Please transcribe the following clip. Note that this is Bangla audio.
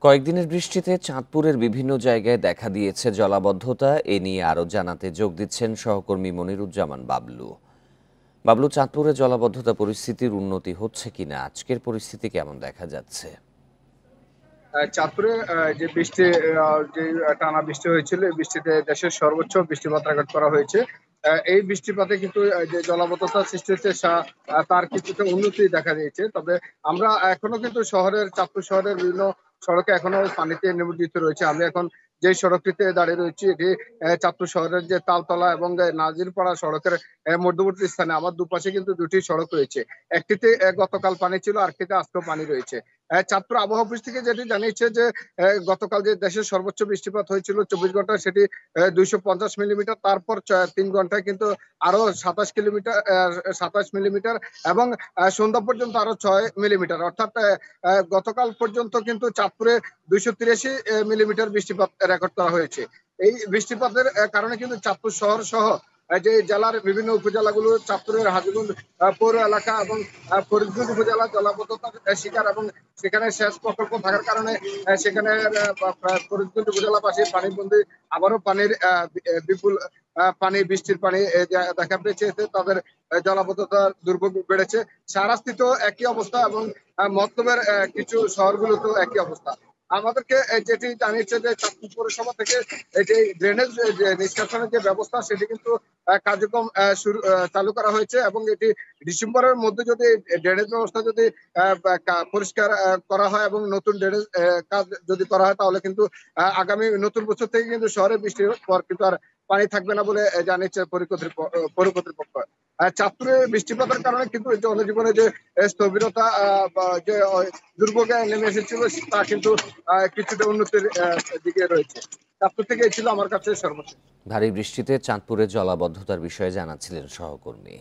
কয়েকদিনের বৃষ্টিতে চাঁদপুরের বিভিন্ন জায়গায় দেখা দিয়েছে জলাবদ্ধতা। এ নিয়ে আরও জানাতে যোগ দিচ্ছেন সহকর্মী মনিরুজ্জামান বাবলু। বাবলু, চাঁদপুরে জলাবদ্ধতা পরিস্থিতির উন্নতি হচ্ছে কিনা, আজকের পরিস্থিতি কেমন দেখা যাচ্ছে? চাঁদপুরে যে বৃষ্টি যে টানা বৃষ্টি হয়েছিল, এই বৃষ্টিতে দেশের সর্বোচ্চ বৃষ্টিপাত রেকর্ড করা হয়েছে। এই বৃষ্টিপাতে কিন্তু যে জলাবদ্ধতা সৃষ্টি হচ্ছে তার কিছুটা উন্নতি দেখা দিয়েছে। তবে আমরা এখনো কিন্তু চাঁদপুর শহরের বিভিন্ন সড়কে এখনো পানিতে নিমজ্জিত রয়েছে। আমি এখন যে সড়কটিতে দাঁড়িয়ে রয়েছি, এটি চাঁদপুর শহরের যে তালতলা এবং নাজিরপাড়া সড়কের মধ্যবর্তী স্থানে। আমার দুপাশে কিন্তু দুটি সড়ক রয়েছে। একটিতে গতকাল পানি ছিল, আরেকটিতে আজকেও পানি রয়েছে। চাঁদপুর আবহাওয়া অফিস থেকে যেটি জানিয়েছে যে গতকাল যে দেশের সর্বোচ্চ বৃষ্টিপাত হয়েছিল 24 ঘন্টায়, সেটি 250 মিলিমিটার। তারপর 3 ঘন্টায় কিন্তু আরো 27 মিলিমিটার এবং সন্ধ্যা পর্যন্ত আরো 6 মিলিমিটার, অর্থাৎ গতকাল পর্যন্ত কিন্তু চাঁদপুরে 283 মিলিমিটার বৃষ্টিপাত রেকর্ড করা হয়েছে। এই বৃষ্টিপাতের কারণে কিন্তু চাঁদপুর শহর সহ যে জেলার বিভিন্ন উপজেলাগুলো, চাঁদপুরের হাজীগঞ্জ পৌর এলাকা এবং ফরিদগঞ্জ উপজেলা জলাবদ্ধতার শিকার, এবং সেখানে সেচ প্রকল্প থাকার কারণে সেখানে ফরিদগঞ্জ উপজেলাবাসী পানিবন্দী। আবারও পানির বিপুল পানি, বৃষ্টির পানি দেখা পেয়েছে, এতে তাদের জলাবদ্ধতার দুর্ভোগ বেড়েছে। শাহরাস্তিতেও একই অবস্থা এবং মতলবের কিছু শহরগুলোতেও একই অবস্থা। আমাদেরকে যেটি জানিয়েছে যে চাঁদপুর পৌরসভা থেকে এটি ড্রেনেজ নিষ্কাশনের যে ব্যবস্থা, সেটি কিন্তু কার্যক্রম চালু করা হয়েছে, এবং এটি ডিসেম্বরের মধ্যে যদি ড্রেনেজ ব্যবস্থা যদি পরিষ্কার করা হয় এবং নতুন ড্রেনেজ কাজ যদি করা হয়, তাহলে কিন্তু আগামী নতুন বছর থেকে কিন্তু শহরে বৃষ্টির পর কিন্তু আর পানি থাকবে না বলে জানিয়েছে পৌর কর্তৃপক্ষ। চাঁদপুরে বৃষ্টিপাতের কারণে কিন্তু জনজীবনে যে স্থবিরতা যে দুর্ভোগে নেমে এসেছিল, তা কিন্তু কিছুটা উন্নতির দিকে রয়েছে। চাঁদপুর থেকে এই ছিল আমার কাছে সর্বোচ্চ। ভারী বৃষ্টিতে চাঁদপুরে জলাবদ্ধতার বিষয়ে জানাচ্ছিলেন সহকর্মী।